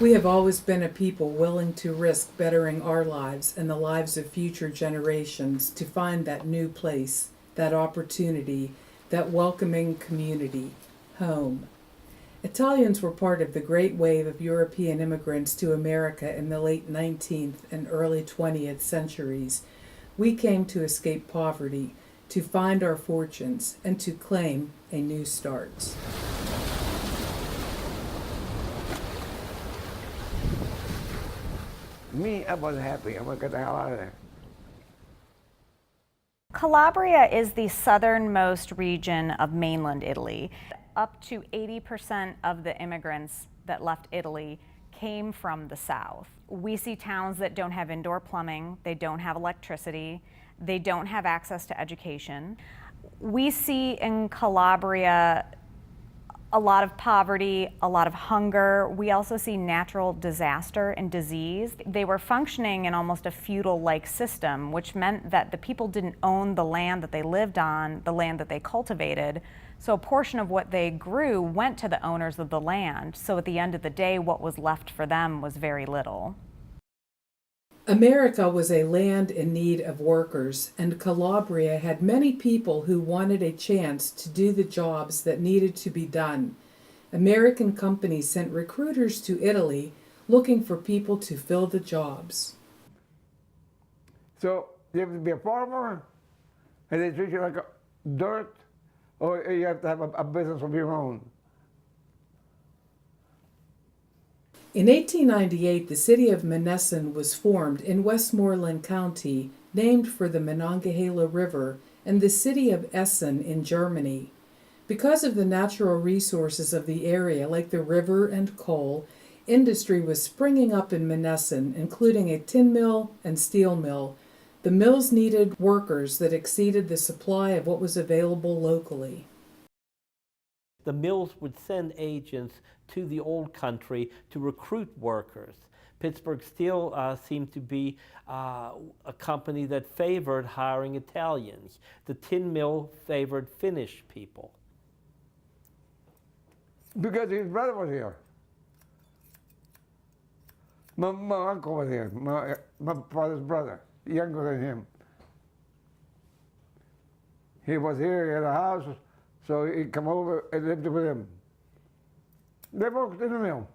We have always been a people willing to risk bettering our lives and the lives of future generations to find that new place, that opportunity, that welcoming community, home. Italians were part of the great wave of European immigrants to America in the late 19th and early 20th centuries. We came to escape poverty, to find our fortunes, and to claim a new start. Me, I was happy. I'm gonna get the hell out of there. Calabria is the southernmost region of mainland Italy. Up to 80% of the immigrants that left Italy came from the south. We see towns that don't have indoor plumbing, they don't have electricity, they don't have access to education. We see in Calabria a lot of poverty, a lot of hunger. We also see natural disaster and disease. They were functioning in almost a feudal-like system, which meant that the people didn't own the land that they lived on, the land that they cultivated. So a portion of what they grew went to the owners of the land. So at the end of the day, what was left for them was very little. America was a land in need of workers, and Calabria had many people who wanted a chance to do the jobs that needed to be done. American companies sent recruiters to Italy looking for people to fill the jobs. So you have to be a farmer, and they treat you like a dirt, or you have to have a business of your own. In 1898, the city of Monessen was formed in Westmoreland County, named for the Monongahela River, and the city of Essen in Germany. Because of the natural resources of the area, like the river and coal, industry was springing up in Monessen, including a tin mill and steel mill. The mills needed workers that exceeded the supply of what was available locally. The mills would send agents to the old country to recruit workers. Pittsburgh Steel seemed to be a company that favored hiring Italians. The tin mill favored Finnish people. Because his brother was here. My uncle was here, my father's brother, younger than him. He was here, he had a house, so he come over and lived with him. They worked in the mill.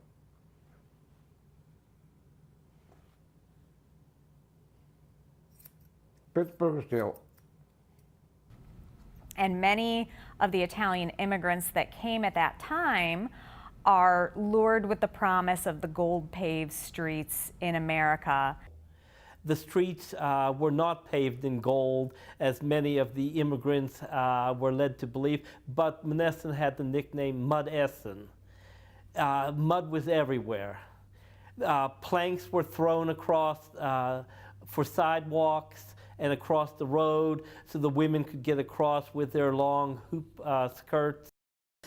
Pittsburgh Steel. And many of the Italian immigrants that came at that time are lured with the promise of the gold-paved streets in America. The streets were not paved in gold, as many of the immigrants were led to believe, but Monessen had the nickname Mud Essen. Mud was everywhere. Planks were thrown across for sidewalks and across the road so the women could get across with their long hoop skirts.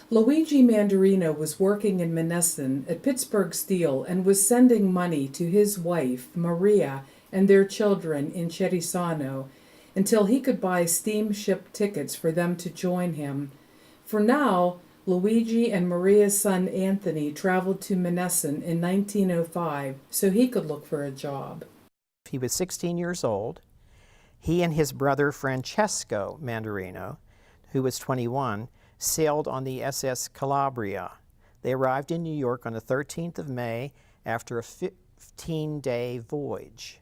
Luigi Mandarino was working in Monessen at Pittsburgh Steel and was sending money to his wife, Maria, and their children in Cherisano until he could buy steamship tickets for them to join him. For now, Luigi and Maria's son Anthony traveled to Monessen in 1905 so he could look for a job. He was 16 years old. He and his brother Francesco Mandarino, who was 21, sailed on the SS Calabria. They arrived in New York on the 13th of May after a 15-day voyage.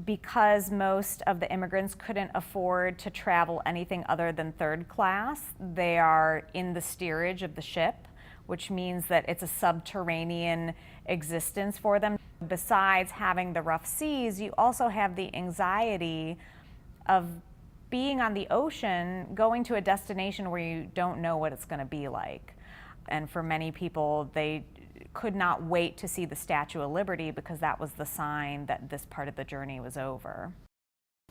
Because most of the immigrants couldn't afford to travel anything other than third class, they are in the steerage of the ship, which means that it's a subterranean existence for them. Besides having the rough seas, you also have the anxiety of being on the ocean, going to a destination where you don't know what it's going to be like. And for many people, they could not wait to see the Statue of Liberty because that was the sign that this part of the journey was over.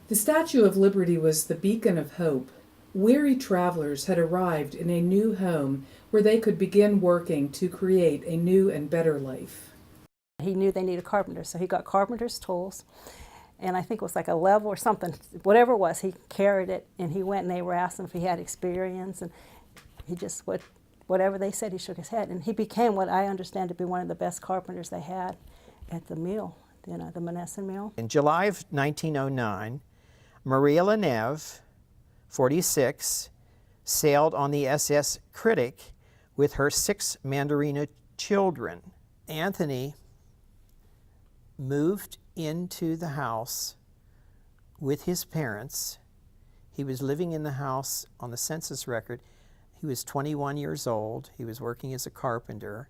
The Statue of Liberty was the beacon of hope. Weary travelers had arrived in a new home where they could begin working to create a new and better life. He knew they needed carpenters, so he got carpenter's tools, and I think it was like a level or something, whatever it was, he carried it, and he went and they were asking if he had experience, and he just would whatever they said, he shook his head. And he became what I understand to be one of the best carpenters they had at the mill, you know, the Monessen mill. In July of 1909, Maria Leneve, 46, sailed on the SS Critic with her 6 Mandarina children. Anthony moved into the house with his parents. He was living in the house on the census record. He was 21 years old. He was working as a carpenter.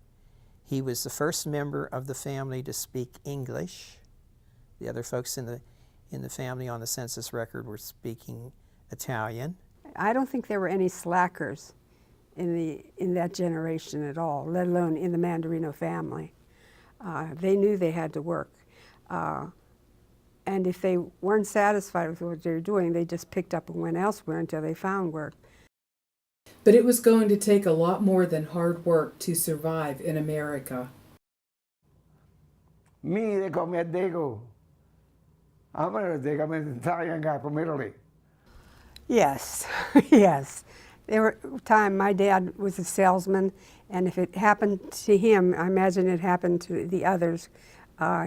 He was the first member of the family to speak English. The other folks in the family on the census record were speaking Italian. I don't think there were any slackers in that generation at all, let alone in the Mandarino family. They knew they had to work. And if they weren't satisfied with what they were doing, they just picked up and went elsewhere until they found work. But it was going to take a lot more than hard work to survive in America. Me, they call me a Dago. I'm not a Dago, I'm an Italian guy from Italy. Yes, yes. There were time my dad was a salesman, and if it happened to him, I imagine it happened to the others.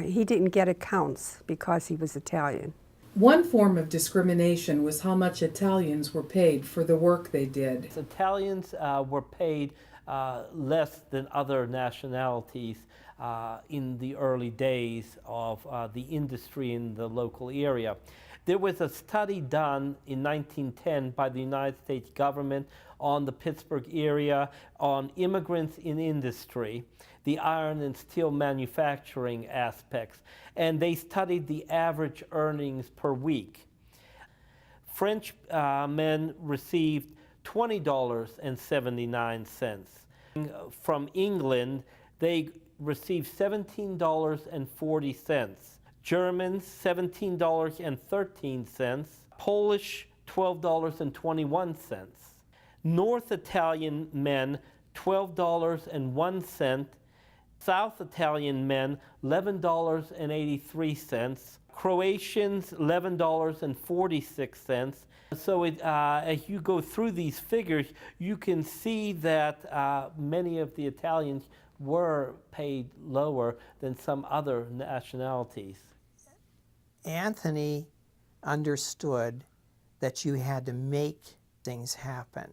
He didn't get accounts because he was Italian. One form of discrimination was how much Italians were paid for the work they did. Italians were paid less than other nationalities in the early days of the industry in the local area. There was a study done in 1910 by the United States government on the Pittsburgh area on immigrants in industry, the iron and steel manufacturing aspects, and they studied the average earnings per week. French men received $20.79. From England, they received $17.40. Germans, $17.13. Polish, $12.21. North Italian men, $12.01. South Italian men, $11.83. Croatians, $11.46. So as you go through these figures, you can see that many of the Italians were paid lower than some other nationalities. Anthony understood that you had to make things happen.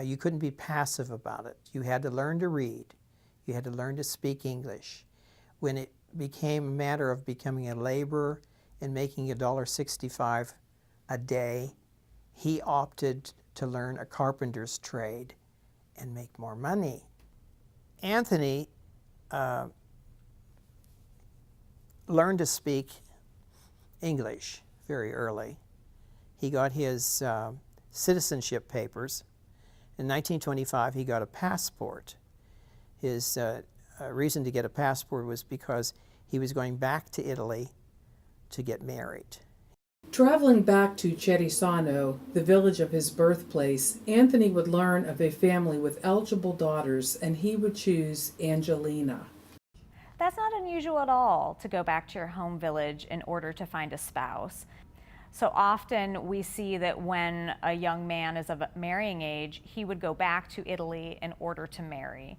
You couldn't be passive about it. You had to learn to read. You had to learn to speak English. When it became a matter of becoming a laborer and making $1.65 a day, he opted to learn a carpenter's trade and make more money. Anthony learned to speak English very early. He got his citizenship papers. In 1925, he got a passport. His reason to get a passport was because he was going back to Italy to get married. Traveling back to Cerisano, the village of his birthplace, Anthony would learn of a family with eligible daughters, and he would choose Angelina. That's not unusual at all to go back to your home village in order to find a spouse. So often we see that when a young man is of marrying age, he would go back to Italy in order to marry.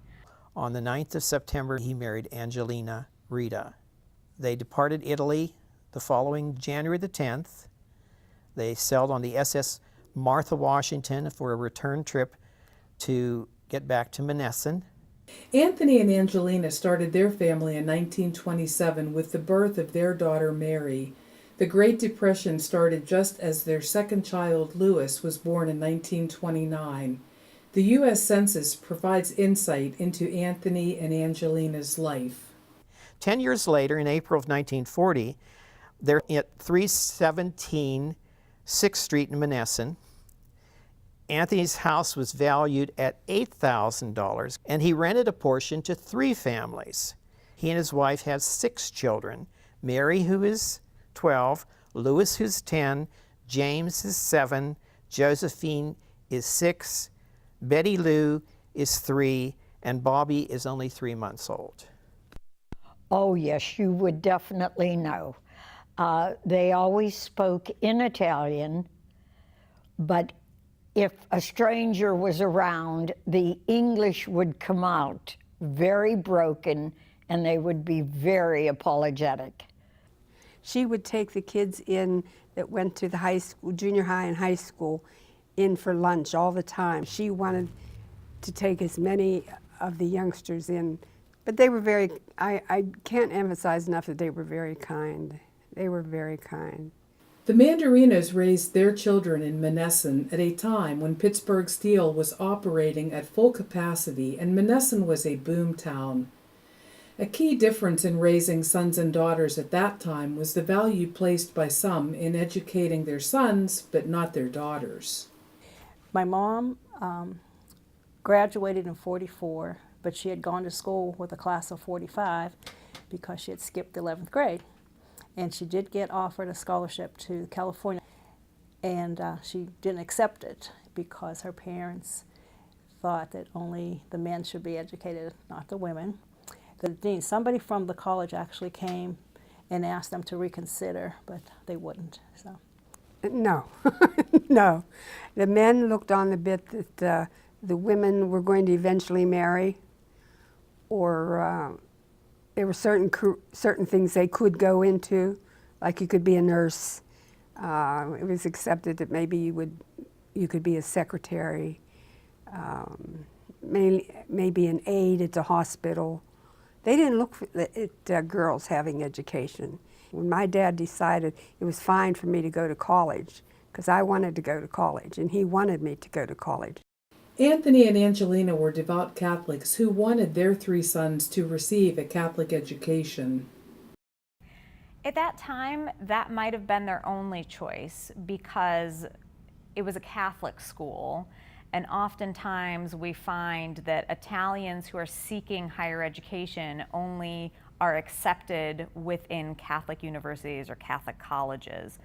On the 9th of September, he married Angelina Rita. They departed Italy the following January the 10th. They sailed on the SS Martha Washington for a return trip to get back to Monessen. Anthony and Angelina started their family in 1927 with the birth of their daughter Mary. The Great Depression started just as their second child, Louis, was born in 1929. The U.S. Census provides insight into Anthony and Angelina's life. 10 years later, in April of 1940, they're at 317 6th Street in Monessen. Anthony's house was valued at $8,000, and he rented a portion to 3 families. He and his wife had 6 children, Mary, who is 12, Louis, who's 10, James is 7, Josephine is 6, Betty Lou is 3, and Bobby is only 3 months old. Oh yes, you would definitely know. They always spoke in Italian, but if a stranger was around, the English would come out very broken and they would be very apologetic. She would take the kids in that went to the high school, junior high and high school, in for lunch all the time. She wanted to take as many of the youngsters in, but they were very, I can't emphasize enough that they were very kind. They were very kind. The Mandarinos raised their children in Monessen at a time when Pittsburgh Steel was operating at full capacity and Monessen was a boom town. A key difference in raising sons and daughters at that time was the value placed by some in educating their sons, but not their daughters. My mom graduated in '44, but she had gone to school with a class of '45 because she had skipped 11th grade. And she did get offered a scholarship to California, and she didn't accept it because her parents thought that only the men should be educated, not the women. The dean, somebody from the college actually came and asked them to reconsider, but they wouldn't. So. No, no. The men looked on the bit that the women were going to eventually marry, or there were certain things they could go into, like you could be a nurse. It was accepted that maybe you could be a secretary, maybe an aide at the hospital. They didn't look at girls having education. When my dad decided it was fine for me to go to college, because I wanted to go to college, and he wanted me to go to college. Anthony and Angelina were devout Catholics who wanted their 3 sons to receive a Catholic education. At that time, that might have been their only choice because it was a Catholic school, and oftentimes we find that Italians who are seeking higher education only are accepted within Catholic universities or Catholic colleges.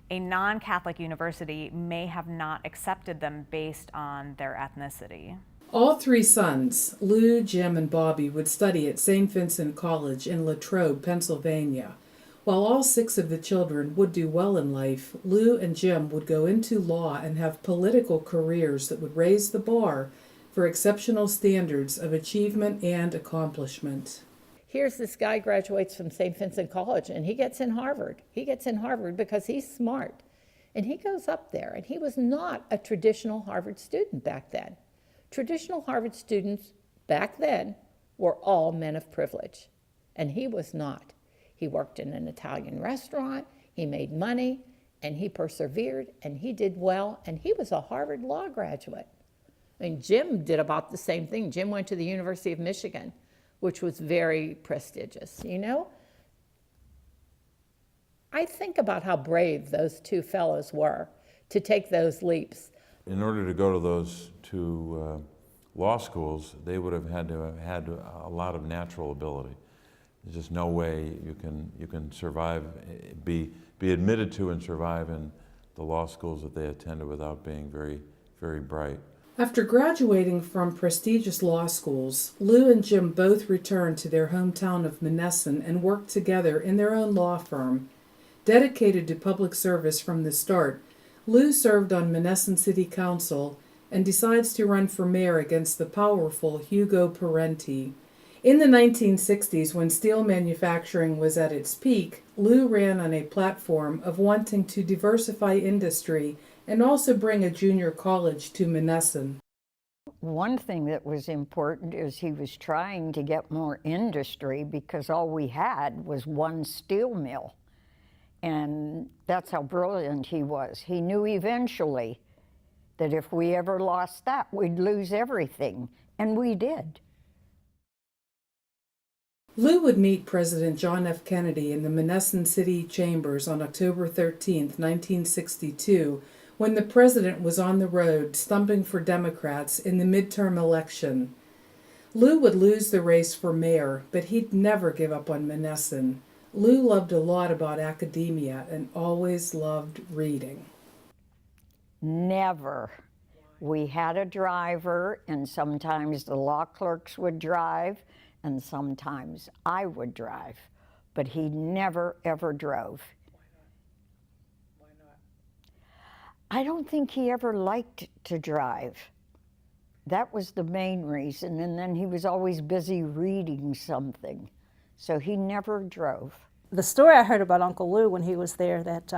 A non-Catholic university may have not accepted them based on their ethnicity. All 3 sons, Lou, Jim, and Bobby, would study at St. Vincent College in Latrobe, Pennsylvania. While all 6 of the children would do well in life, Lou and Jim would go into law and have political careers that would raise the bar for exceptional standards of achievement and accomplishment. Here's this guy graduates from St. Vincent College and he gets in Harvard. He gets in Harvard because he's smart. And he goes up there, and he was not a traditional Harvard student back then. Traditional Harvard students back then were all men of privilege, and he was not. He worked in an Italian restaurant, he made money, and he persevered, and he did well, and he was a Harvard Law graduate. I mean, Jim did about the same thing. Jim went to the University of Michigan, which was very prestigious, you know? I think about how brave those 2 fellows were to take those leaps. In order to go to those 2 law schools, they would have had to have had a lot of natural ability. There's just no way you can survive, be admitted to and survive in the law schools that they attended without being very, very bright. After graduating from prestigious law schools, Lou and Jim both returned to their hometown of Monessen and worked together in their own law firm. Dedicated to public service from the start, Lou served on Monessen City Council and decides to run for mayor against the powerful Hugo Parenti. In the 1960s, when steel manufacturing was at its peak, Lou ran on a platform of wanting to diversify industry and also bring a junior college to Monessen. One thing that was important is he was trying to get more industry because all we had was one steel mill. And that's how brilliant he was. He knew eventually that if we ever lost that, we'd lose everything, and we did. Lou would meet President John F. Kennedy in the Monessen City Chambers on October 13, 1962, when the president was on the road stumping for Democrats in the midterm election. Lou would lose the race for mayor, but he'd never give up on Monessen. Lou loved a lot about academia and always loved reading. Never. We had a driver, and sometimes the law clerks would drive, and sometimes I would drive, but he never, ever drove. Why I don't think he ever liked to drive. That was the main reason, and then he was always busy reading something, so he never drove. The story I heard about Uncle Lou when he was there, that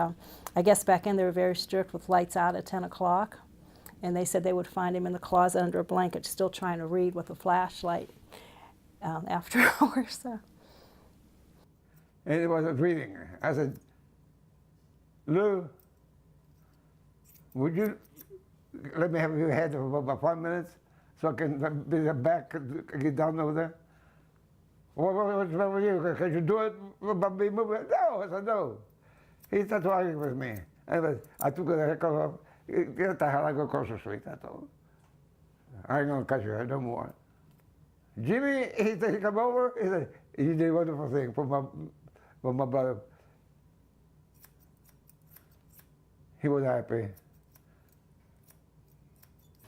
I guess back then they were very strict with lights out at 10 o'clock, and they said they would find him in the closet under a blanket still trying to read with a flashlight after hours. So. And he wasn't reading. I said, Lou, would you let me have your head for about 5 minutes so I can be back, get down over there? What's wrong with you? Can you do it by me moving? No, I said, no. He started arguing with me. And I took the heck off. Get the hell, I go across the street, that's all. I ain't gonna cut your head no more. Jimmy, he said, he come over, he said, you did a wonderful thing for my brother. He was happy.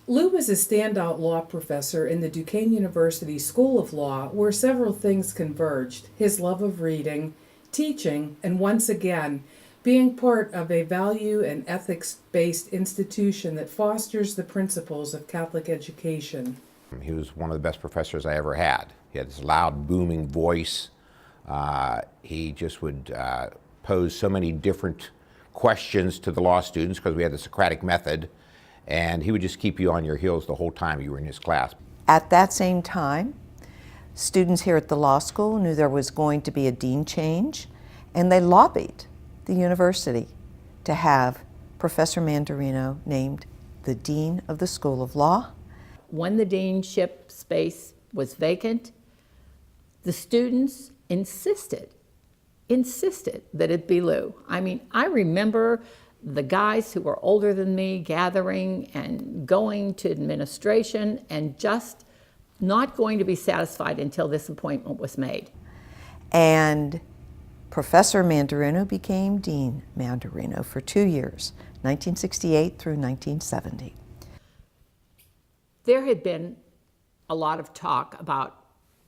Lou was a standout law professor in the Duquesne University School of Law, where several things converged: his love of reading, teaching, and once again, being part of a value and ethics-based institution that fosters the principles of Catholic education. He was one of the best professors I ever had. He had this loud, booming voice. He just would pose so many different questions to the law students because we had the Socratic method, and he would just keep you on your heels the whole time you were in his class. At that same time, students here at the law school knew there was going to be a dean change, and they lobbied the university to have Professor Mandarino named the Dean of the School of Law. When the deanship space was vacant, the students insisted that it be Lou. I mean, I remember the guys who were older than me gathering and going to administration and just not going to be satisfied until this appointment was made. And Professor Mandarino became Dean Mandarino for 2 years, 1968 through 1970. There had been a lot of talk about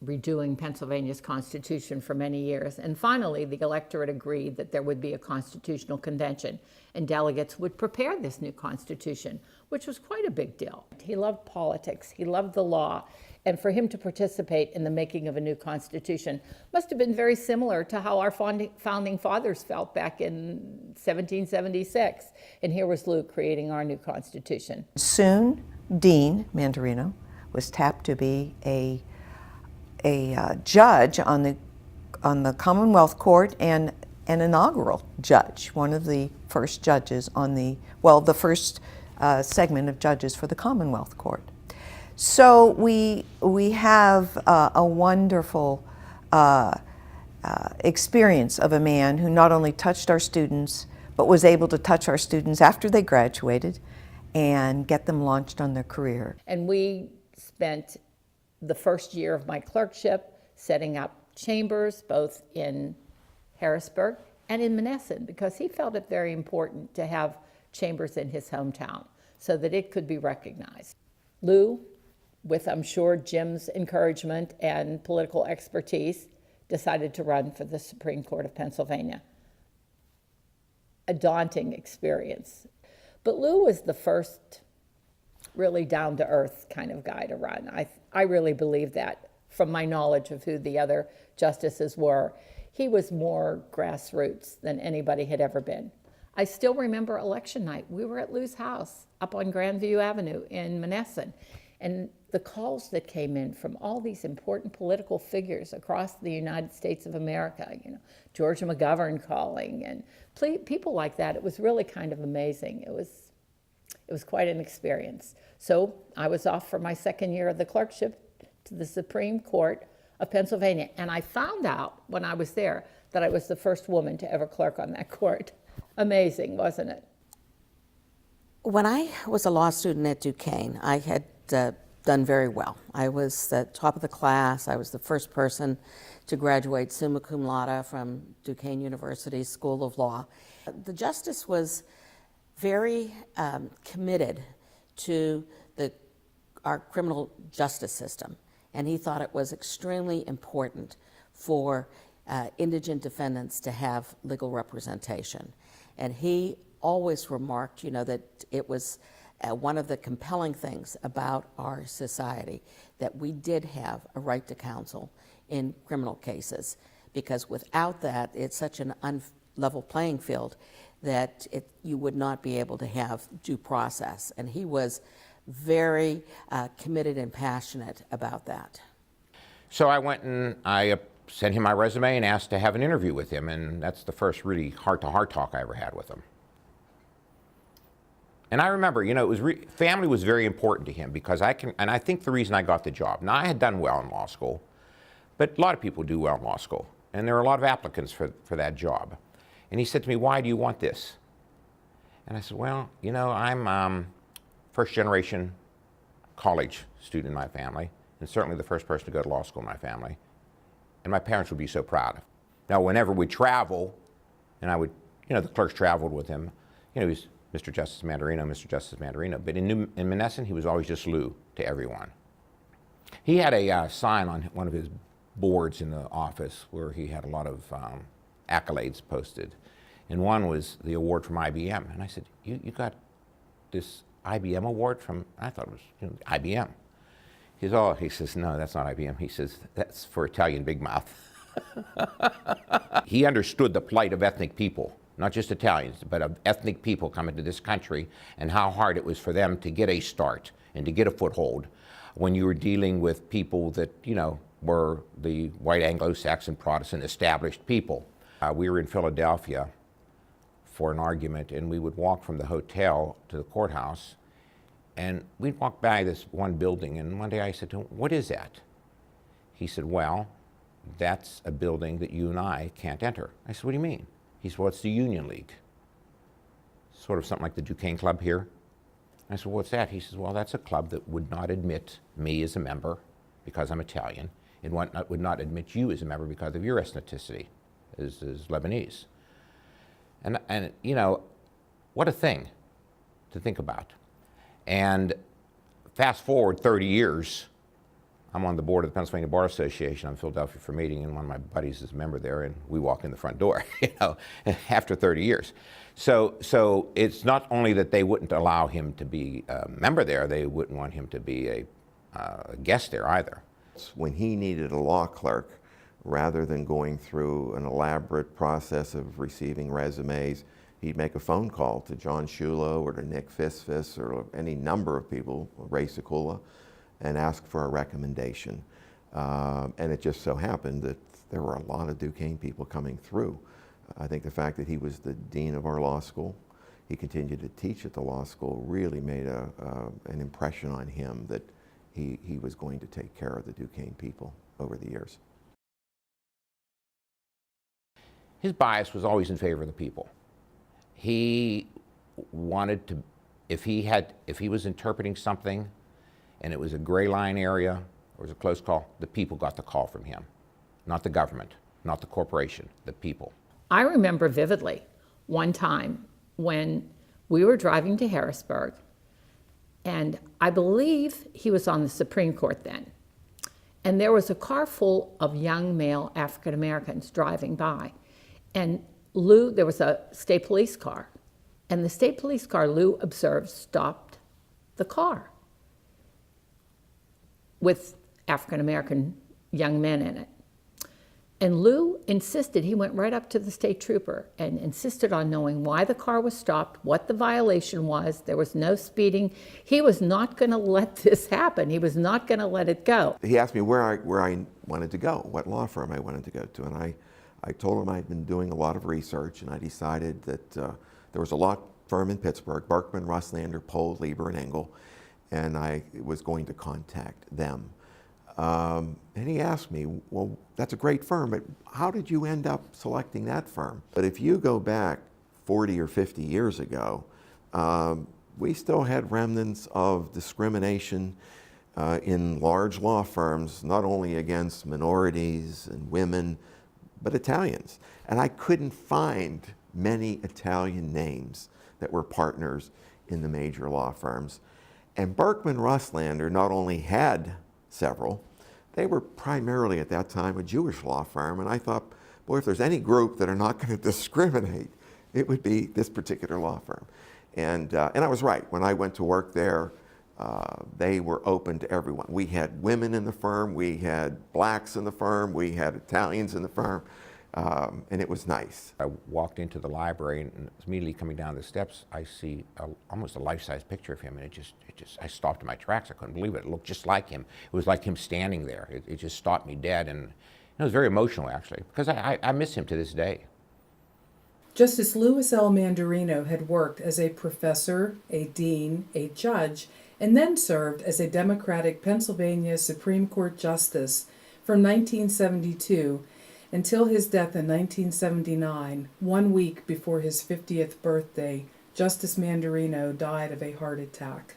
redoing Pennsylvania's Constitution for many years, and finally the electorate agreed that there would be a constitutional convention and delegates would prepare this new Constitution, which was quite a big deal. He loved politics, he loved the law, and for him to participate in the making of a new Constitution must have been very similar to how our founding fathers felt back in 1776. And here was Lou creating our new Constitution. Soon, Dean Mandarino was tapped to be a judge on the Commonwealth Court and an inaugural judge, one of the first judges on the first segment of judges for the Commonwealth Court. So we have a wonderful experience of a man who not only touched our students, but was able to touch our students after they graduated and get them launched on their career. And we spent the first year of my clerkship setting up chambers both in Harrisburg and in Monessen, because he felt it very important to have chambers in his hometown so that it could be recognized. Lou, with I'm sure Jim's encouragement and political expertise, decided to run for the Supreme Court of Pennsylvania. A daunting experience. But Lou was the first really down-to-earth kind of guy to run. I really believe that from my knowledge of who the other justices were. He was more grassroots than anybody had ever been. I still remember election night. We were at Lou's house up on Grandview Avenue in Monessen, and the calls that came in from all these important political figures across the United States of America, you know, Georgia McGovern calling and people like that. It was really kind of amazing. It was quite an experience. So I was off for my second year of the clerkship to the Supreme Court of Pennsylvania, and I found out when I was there that I was the first woman to ever clerk on that court. Amazing, wasn't it? When I was a law student at Duquesne, I had done very well. I was at top of the class. I was the first person to graduate summa cum laude from Duquesne University School of Law. The justice was very committed to our criminal justice system, and he thought it was extremely important for indigent defendants to have legal representation. And he always remarked, that it was one of the compelling things about our society that we did have a right to counsel in criminal cases, because without that, it's such an unlevel playing field that you would not be able to have due process. And he was very committed and passionate about that. So I went and I sent him my resume and asked to have an interview with him, and that's the first really heart-to-heart talk I ever had with him. And I remember, it was family was very important to him, because I think the reason I got the job. Now, I had done well in law school, but a lot of people do well in law school, and there are a lot of applicants for that job. And he said to me, "Why do you want this?" And I said, "Well, I'm first-generation college student in my family, and certainly the first person to go to law school in my family. And my parents would be so proud. Now, whenever we travel, and I would, the clerks traveled with him, he was Mr. Justice Mandarino, Mr. Justice Mandarino. But in Monessen, he was always just Lou to everyone. He had a sign on one of his boards in the office where he had a lot of accolades posted. And one was the award from IBM. And I said, you got this IBM award from, I thought it was IBM. He says, "No, that's not IBM." He says, "That's for Italian Big Mouth." He understood the plight of ethnic people, not just Italians, but of ethnic people coming to this country, and how hard it was for them to get a start and to get a foothold when you were dealing with people that, were the white Anglo-Saxon Protestant established people. We were in Philadelphia for an argument, and we would walk from the hotel to the courthouse, and we'd walk by this one building, and one day I said to him, "What is that?" He said, "Well, that's a building that you and I can't enter." I said, "What do you mean?" He said, "Well, it's the Union League. Sort of something like the Duquesne Club here." I said, "What's that?" He says, "Well, that's a club that would not admit me as a member because I'm Italian. It would not admit you as a member because of your ethnicity as Lebanese." And what a thing to think about. And fast forward 30 years, I'm on the board of the Pennsylvania Bar Association. I'm in Philadelphia for a meeting, and one of my buddies is a member there, and we walk in the front door, after 30 years. So it's not only that they wouldn't allow him to be a member there, they wouldn't want him to be a guest there either. When he needed a law clerk, rather than going through an elaborate process of receiving resumes, he'd make a phone call to John Shulo or to Nick Fisfis or any number of people, Ray Sekula, and ask for a recommendation. And it just so happened that there were a lot of Duquesne people coming through. I think the fact that he was the dean of our law school, he continued to teach at the law school, really made an impression on him that he was going to take care of the Duquesne people over the years. His bias was always in favor of the people. He wanted to, if he was interpreting something and it was a gray line area or it was a close call, the people got the call from him. Not the government, not the corporation, the people. I remember vividly one time when we were driving to Harrisburg, and I believe he was on the Supreme Court then. And there was a car full of young male African Americans driving by. And Lou, there was a state police car. And the state police car, Lou observed, stopped the car with African American young men in it. And Lou insisted, he went right up to the state trooper and insisted on knowing why the car was stopped, what the violation was. There was no speeding. He was not going to let this happen. He was not going to let it go. He asked me where I wanted to go, what law firm I wanted to go to. And I told him I'd been doing a lot of research, and I decided that there was a law firm in Pittsburgh, Berkman, Russlander, Pohl, Lieber, and Engel, and I was going to contact them. And he asked me, "Well, that's a great firm, but how did you end up selecting that firm?" But if you go back 40 or 50 years ago, we still had remnants of discrimination in large law firms, not only against minorities and women, but Italians. And I couldn't find many Italian names that were partners in the major law firms. And Berkman Russlander not only had several, they were primarily at that time a Jewish law firm, and I thought, boy, if there's any group that are not going to discriminate it would be this particular law firm. And I was right. When I went to work there, they were open to everyone. We had women in the firm, we had blacks in the firm, we had Italians in the firm, and it was nice. I walked into the library, and immediately coming down the steps, I see almost a life-size picture of him, and I stopped in my tracks. I couldn't believe it. It looked just like him. It was like him standing there. It just stopped me dead, and it was very emotional, actually, because I miss him to this day. Justice Louis L. Mandarino had worked as a professor, a dean, a judge, and then served as a Democratic Pennsylvania Supreme Court Justice from 1972 until his death in 1979, 1 week before his 50th birthday. Justice Mandarino died of a heart attack.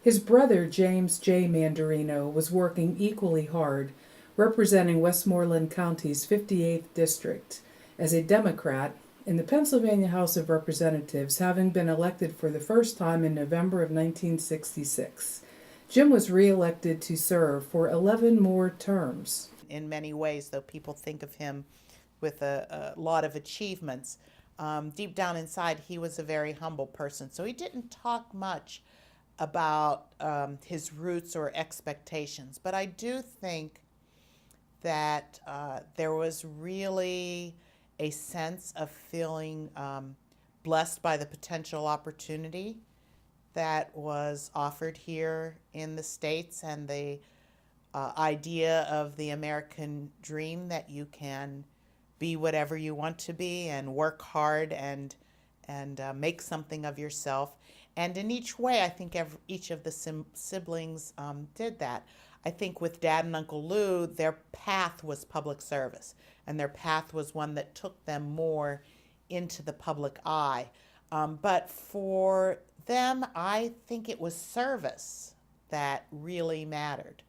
His brother, James J. Mandarino, was working equally hard, representing Westmoreland County's 58th District as a Democrat in the Pennsylvania House of Representatives, having been elected for the first time in November of 1966. Jim was re-elected to serve for 11 more terms. In many ways, though people think of him with a lot of achievements, deep down inside he was a very humble person. So he didn't talk much about his roots or expectations. But I do think that there was really a sense of feeling blessed by the potential opportunity that was offered here in the States, and the idea of the American dream, that you can be whatever you want to be and work hard and make something of yourself. And in each way, I think each of the siblings did that. I think with Dad and Uncle Lou, their path was public service, and their path was one that took them more into the public eye. But for them, I think it was service that really mattered.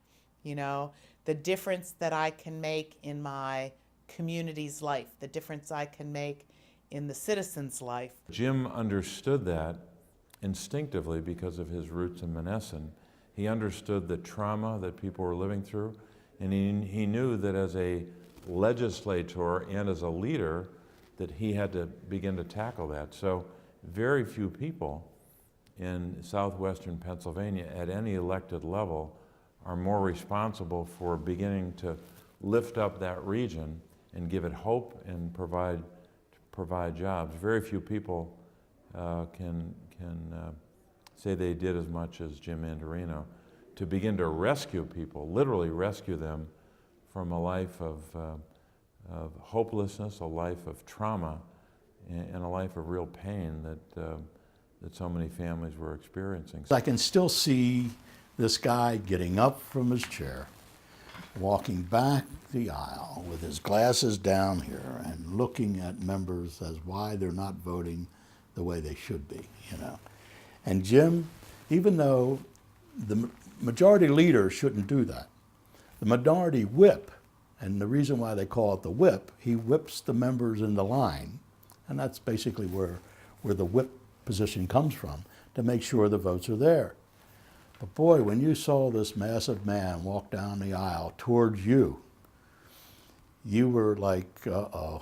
You know, the difference that I can make in my community's life, the difference I can make in the citizen's life. Jim understood that instinctively because of his roots in Monessen. He understood the trauma that people were living through, and he knew that as a legislator and as a leader that he had to begin to tackle that. So very few people in southwestern Pennsylvania at any elected level are more responsible for beginning to lift up that region and give it hope and provide jobs. Very few people can say they did as much as Jim Mandarino to begin to rescue people, literally rescue them from a life of hopelessness, a life of trauma, and a life of real pain that so many families were experiencing. I can still see this guy getting up from his chair, walking back the aisle with his glasses down here and looking at members as why they're not voting the way they should be, you know. And Jim, even though the majority leader shouldn't do that, the minority whip, and the reason why they call it the whip, he whips the members in the line, and that's basically where the whip position comes from, to make sure the votes are there. But boy, when you saw this massive man walk down the aisle towards you, you were like, uh-oh,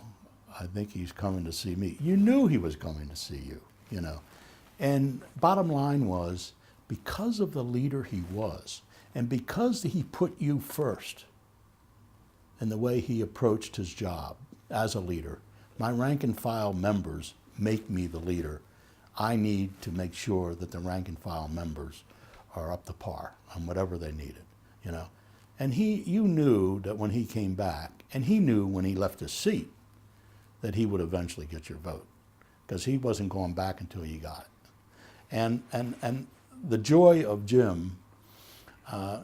I think he's coming to see me. You knew he was coming to see you, you know. And bottom line was, because of the leader he was, and because he put you first in the way he approached his job as a leader, my rank and file members make me the leader. I need to make sure that the rank and file members are up to par on whatever they needed, you know. And you knew that when he came back, and he knew when he left his seat, that he would eventually get your vote, because he wasn't going back until you got it. And the joy of Jim,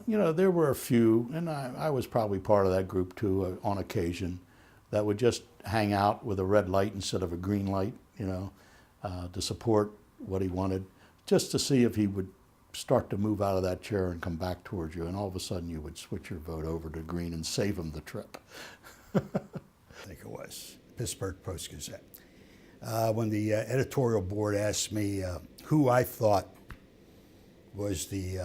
you know, there were a few, and I was probably part of that group too, on occasion, that would just hang out with a red light instead of a green light, you know, to support what he wanted, just to see if he would start to move out of that chair and come back towards you, and all of a sudden you would switch your vote over to green and save him the trip. I think it was Pittsburgh Post-Gazette. When the editorial board asked me who I thought was the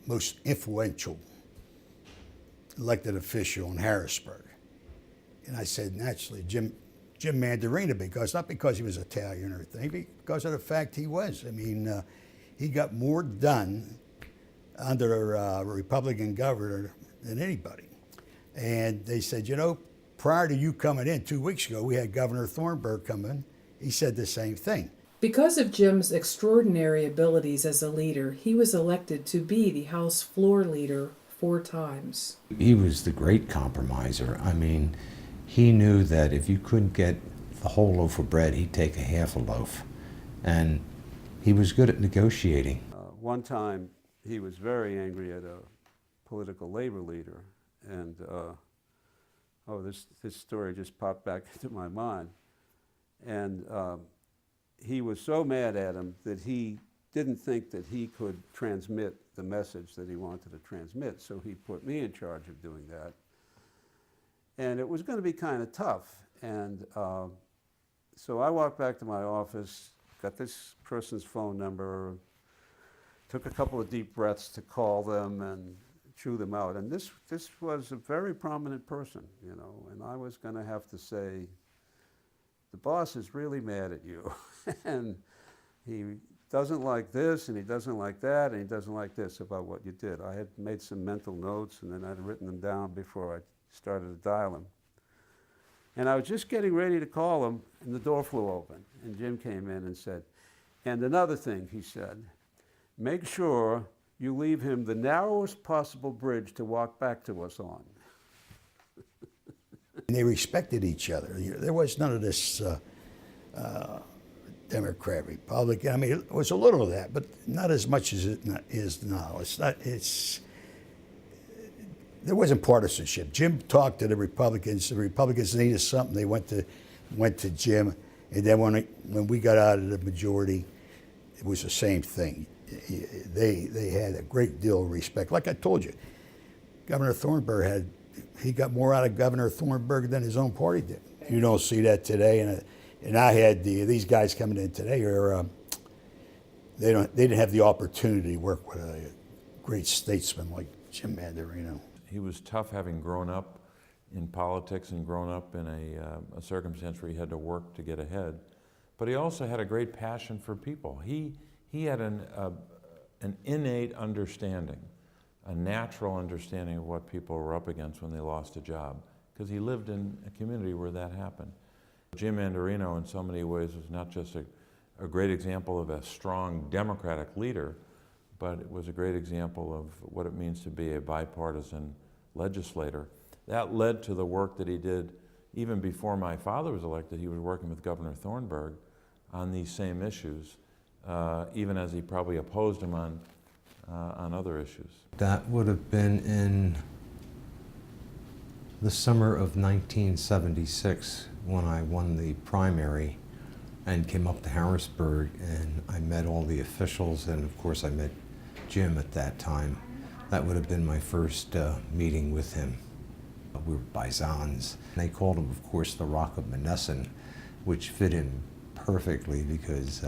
most influential elected official in Harrisburg, And I said, naturally, Jim Mandarino, not because he was Italian or anything, because of the fact he was. I mean, he got more done under a Republican governor than anybody. And they said, you know, prior to you coming in 2 weeks ago, we had Governor Thornburg come in. He said the same thing. Because of Jim's extraordinary abilities as a leader, he was elected to be the House Floor Leader 4 times. He was the great compromiser. I mean, he knew that if you couldn't get the whole loaf of bread, he'd take a half a loaf. And he was good at negotiating. One time, he was very angry at a political labor leader. And, this story just popped back into my mind. And he was so mad at him that he didn't think that he could transmit the message that he wanted to transmit, so he put me in charge of doing that. And it was going to be kind of tough. And so I walked back to my office, got this person's phone number, took a couple of deep breaths to call them and chew them out. And this was a very prominent person, you know, and I was going to have to say, the boss is really mad at you. And he doesn't like this, and he doesn't like that, and he doesn't like this about what you did. I had made some mental notes, and then I'd written them down before I started to dial him. And I was just getting ready to call him, and the door flew open. And Jim came in and said, and another thing, he said, make sure you leave him the narrowest possible bridge to walk back to us on. And they respected each other. There was none of this Democrat, Republican. I mean, it was a little of that, but not as much as it is now. There wasn't partisanship. Jim talked to the Republicans. The Republicans needed something. They went to Jim. And then when we got out of the majority, it was the same thing. They had a great deal of respect. Like I told you, Governor Thornburg he got more out of Governor Thornburg than his own party did. You don't see that today. And I had these guys coming in today they didn't have the opportunity to work with a great statesman like Jim Mandarino. He was tough, having grown up in politics and grown up in a circumstance where he had to work to get ahead. But he also had a great passion for people. He had an innate understanding, a natural understanding of what people were up against when they lost a job, because he lived in a community where that happened. Jim Mandarino, in so many ways, was not just a great example of a strong Democratic leader, but it was a great example of what it means to be a bipartisan legislator. That led to the work that he did even before my father was elected. He was working with Governor Thornburg on these same issues, even as he probably opposed him on other issues. That would have been in the summer of 1976 when I won the primary and came up to Harrisburg, and I met all the officials, and of course I met Jim at that time. That would have been my first meeting with him. We were paisans. They called him, of course, the Rock of Monessen, which fit him perfectly because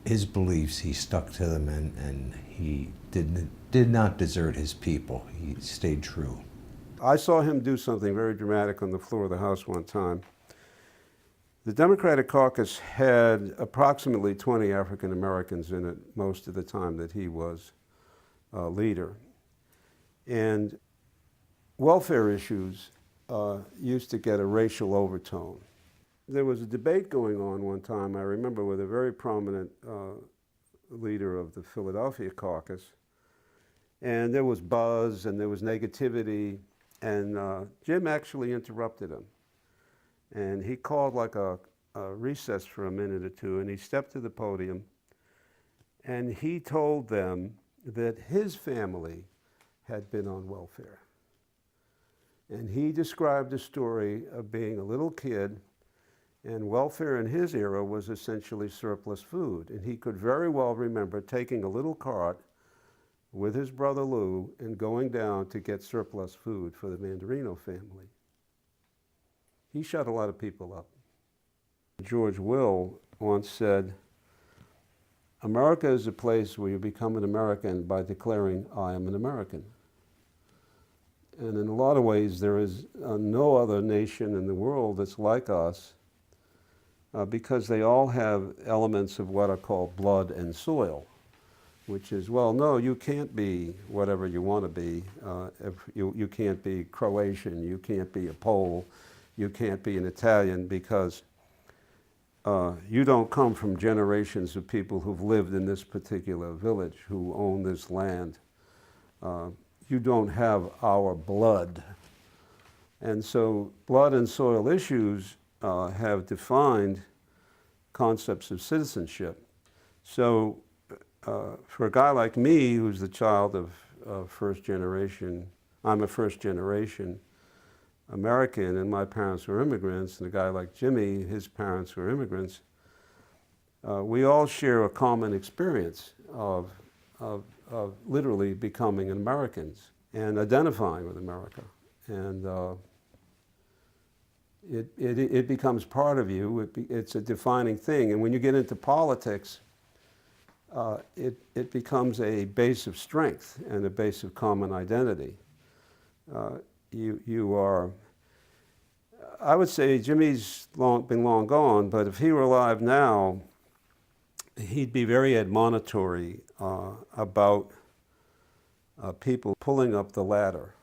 his beliefs, he stuck to them, and he did not desert his people. He stayed true. I saw him do something very dramatic on the floor of the House one time. The Democratic caucus had approximately 20 African Americans in it most of the time that he was leader. And welfare issues used to get a racial overtone. There was a debate going on one time, I remember, with a very prominent leader of the Philadelphia caucus. And there was buzz and there was negativity, and Jim actually interrupted him. And he called like a recess for a minute or two, and he stepped to the podium, and he told them that his family had been on welfare. And he described a story of being a little kid, and welfare in his era was essentially surplus food. And he could very well remember taking a little cart with his brother Lou and going down to get surplus food for the Mandarino family. He shut a lot of people up. George Will once said, America is a place where you become an American by declaring, I am an American. And in a lot of ways, there is no other nation in the world that's like us because they all have elements of what are called blood and soil, which is, well, no, you can't be whatever you want to be. If you can't be Croatian, you can't be a Pole, you can't be an Italian because you don't come from generations of people who've lived in this particular village, who own this land. You don't have our blood. And so blood and soil issues have defined concepts of citizenship. So for a guy like me, who's the child of first generation, I'm a first generation American and my parents were immigrants, and a guy like Jimmy, his parents were immigrants, we all share a common experience of literally becoming Americans and identifying with America. And it becomes part of you. It's a defining thing. And when you get into politics, it becomes a base of strength and a base of common identity. You are, I would say Jimmy's been long gone, but if he were alive now, he'd be very admonitory about people pulling up the ladder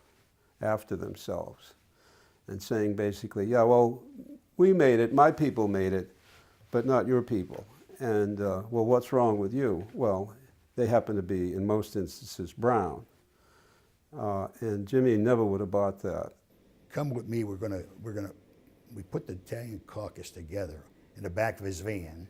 after themselves and saying basically, yeah, well, we made it, my people made it, but not your people. And well, what's wrong with you? Well, they happen to be, in most instances, brown. And Jimmy never would have bought that. Come with me, we put the Italian caucus together in the back of his van.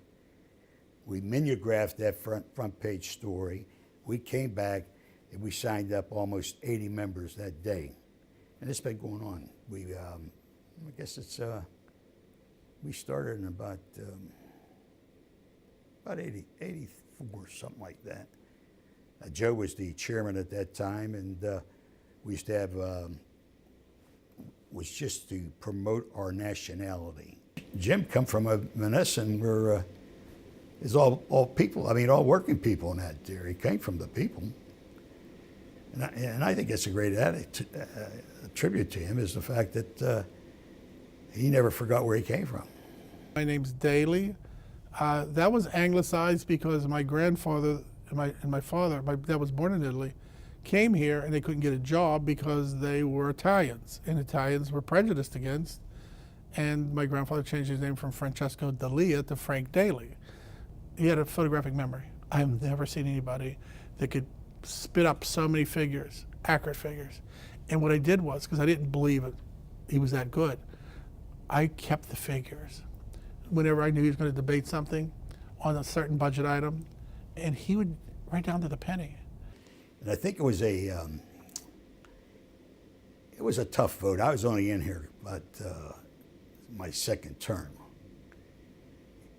We mimeographed that front page story. We came back and we signed up almost 80 members that day. And it's been going on. I guess it's, we started in about 84, something like that. Joe was the chairman at that time, and we used to have, was just to promote our nationality. Jim come from a Menneson where it's all people, I mean, all working people in that area. He came from the people. And I think that's a great tribute to him, is the fact that he never forgot where he came from. My name's Daly. That was anglicized because my grandfather and my father, my dad was born in Italy, came here and they couldn't get a job because they were Italians, and Italians were prejudiced against. And my grandfather changed his name from Francesco D'Elia to Frank Daly. He had a photographic memory. I've never seen anybody that could spit up so many figures, accurate figures. And what I did was, because I didn't believe it, he was that good, I kept the figures. Whenever I knew he was going to debate something on a certain budget item, and he would right down to the penny. And I think it was a tough vote. I was only in here about my second term.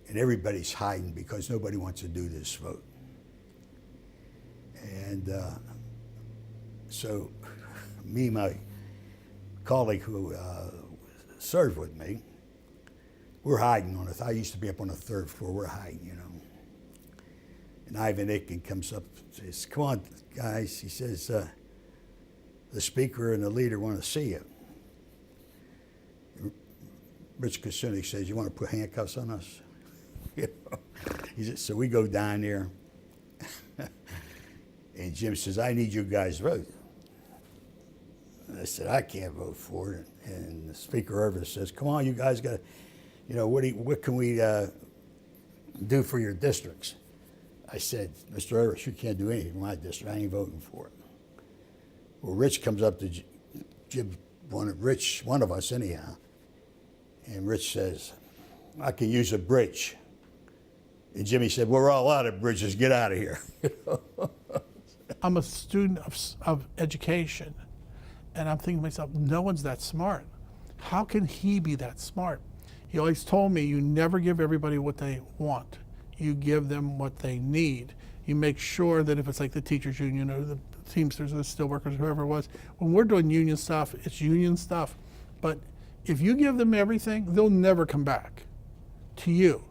And everybody's hiding because nobody wants to do this vote. And so me and my colleague who served with me, we're hiding on it. I used to be up on the third floor. We're hiding, you know. And Ivan Itkin comes up and says, "Come on, guys." He says, "The speaker and the leader want to see you." Rich Kucinich says, "You want to put handcuffs on us?" You know? He says, so we go down there. And Jim says, "I need you guys' vote." And I said, "I can't vote for it." And the Speaker Irvis says, "Come on, you guys got to, you know, what can we do for your districts?" I said, "Mr. Irvis, you can't do anything in my district. I ain't voting for it." Well, Rich comes up to Jim, one of us anyhow, and Rich says, "I can use a bridge." And Jimmy said, "We're all out of bridges. Get out of here." I'm a student of education, and I'm thinking to myself, no one's that smart. How can he be that smart? He always told me, you never give everybody what they want. You give them what they need. You make sure that if it's like the teachers union or the Teamsters or the steelworkers, whoever it was, when we're doing union stuff, it's union stuff. But if you give them everything, they'll never come back to you.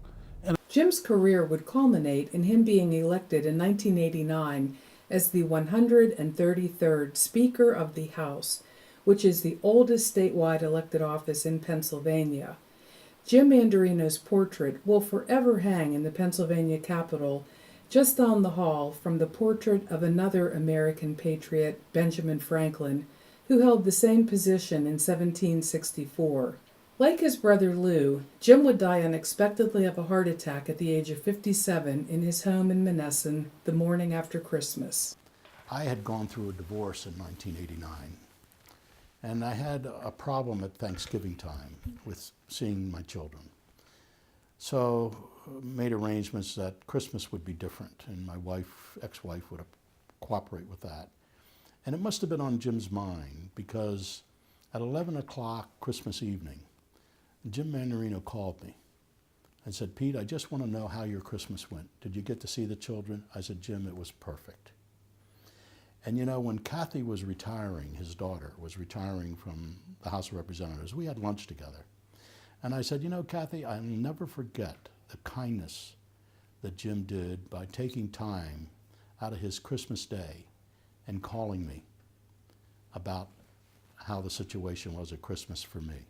Jim's career would culminate in him being elected in 1989 as the 133rd Speaker of the House, which is the oldest statewide elected office in Pennsylvania. Jim Mandarino's portrait will forever hang in the Pennsylvania Capitol, just down the hall from the portrait of another American patriot, Benjamin Franklin, who held the same position in 1764. Like his brother Lou, Jim would die unexpectedly of a heart attack at the age of 57 in his home in Monessen the morning after Christmas. I had gone through a divorce in 1989, and I had a problem at Thanksgiving time with seeing my children. So made arrangements that Christmas would be different, and my ex-wife would cooperate with that. And it must have been on Jim's mind, because at 11 o'clock Christmas evening, Jim Mandarino called me and said, "Pete, I just want to know how your Christmas went. Did you get to see the children?" I said, "Jim, it was perfect." And you know, when Kathy was retiring, his daughter was retiring from the House of Representatives, we had lunch together. And I said, "You know, Kathy, I'll never forget the kindness that Jim did by taking time out of his Christmas day and calling me about how the situation was at Christmas for me."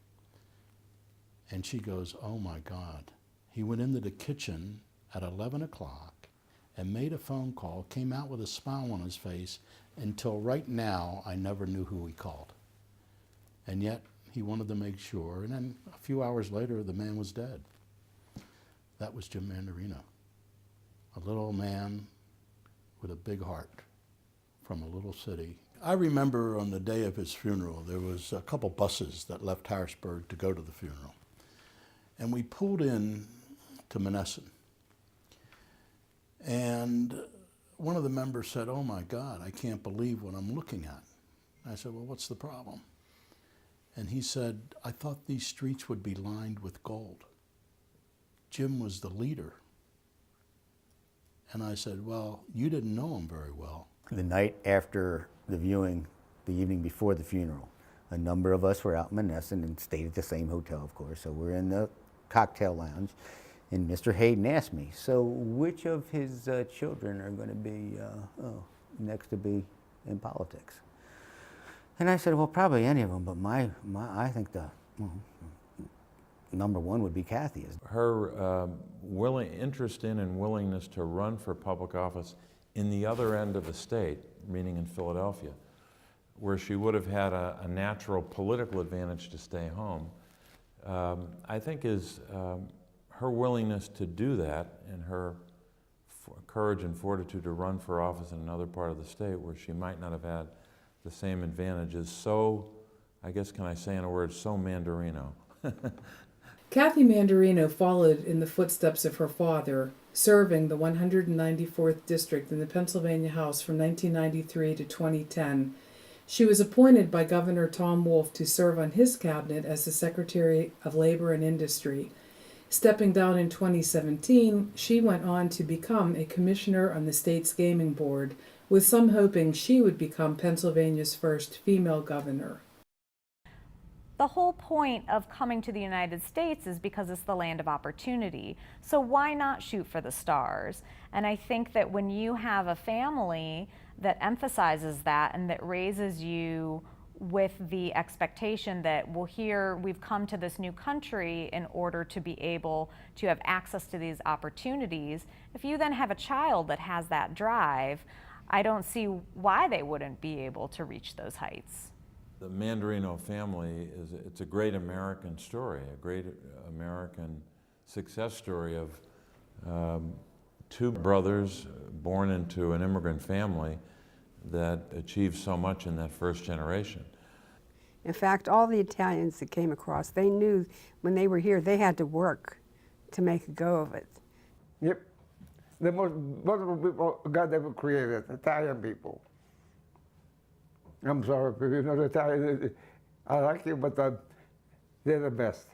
And she goes, "Oh my God." He went into the kitchen at 11 o'clock and made a phone call, came out with a smile on his face. Until right now, I never knew who he called. And yet, he wanted to make sure, and then a few hours later, the man was dead. That was Jim Mandarino, a little man with a big heart from a little city. I remember on the day of his funeral, there was a couple buses that left Harrisburg to go to the funeral. And we pulled in to Monessen. And one of the members said, "Oh my God, I can't believe what I'm looking at." I said, "Well, what's the problem?" And he said, "I thought these streets would be lined with gold. Jim was the leader." And I said, "Well, you didn't know him very well." The night after the viewing, the evening before the funeral, a number of us were out in Monessen and stayed at the same hotel, of course. So we're in the cocktail lounge, and Mr. Hayden asked me, "So which of his children are going to be next to be in politics?" And I said, "Well, probably any of them, but I think the number one would be Kathy." Her interest in and willingness to run for public office in the other end of the state, meaning in Philadelphia, where she would have had a natural political advantage to stay home, I think is her willingness to do that and her courage and fortitude to run for office in another part of the state where she might not have had the same advantages. So, I guess, can I say in a word, so Mandarino. Kathy Mandarino followed in the footsteps of her father, serving the 194th District in the Pennsylvania House from 1993 to 2010. She was appointed by Governor Tom Wolf to serve on his cabinet as the Secretary of Labor and Industry. Stepping down in 2017, she went on to become a commissioner on the state's gaming board, with some hoping she would become Pennsylvania's first female governor. The whole point of coming to the United States is because it's the land of opportunity. So why not shoot for the stars? And I think that when you have a family that emphasizes that and that raises you with the expectation that, well, here we've come to this new country in order to be able to have access to these opportunities. If you then have a child that has that drive, I don't see why they wouldn't be able to reach those heights. The Mandarino family it's a great American story, a great American success story of two brothers born into an immigrant family that achieved so much in that first generation. In fact, all the Italians that came across, they knew when they were here, they had to work to make a go of it. Yep. The most wonderful people God ever created, Italian people. I'm sorry if you're not Italian. I like you, but they're the best.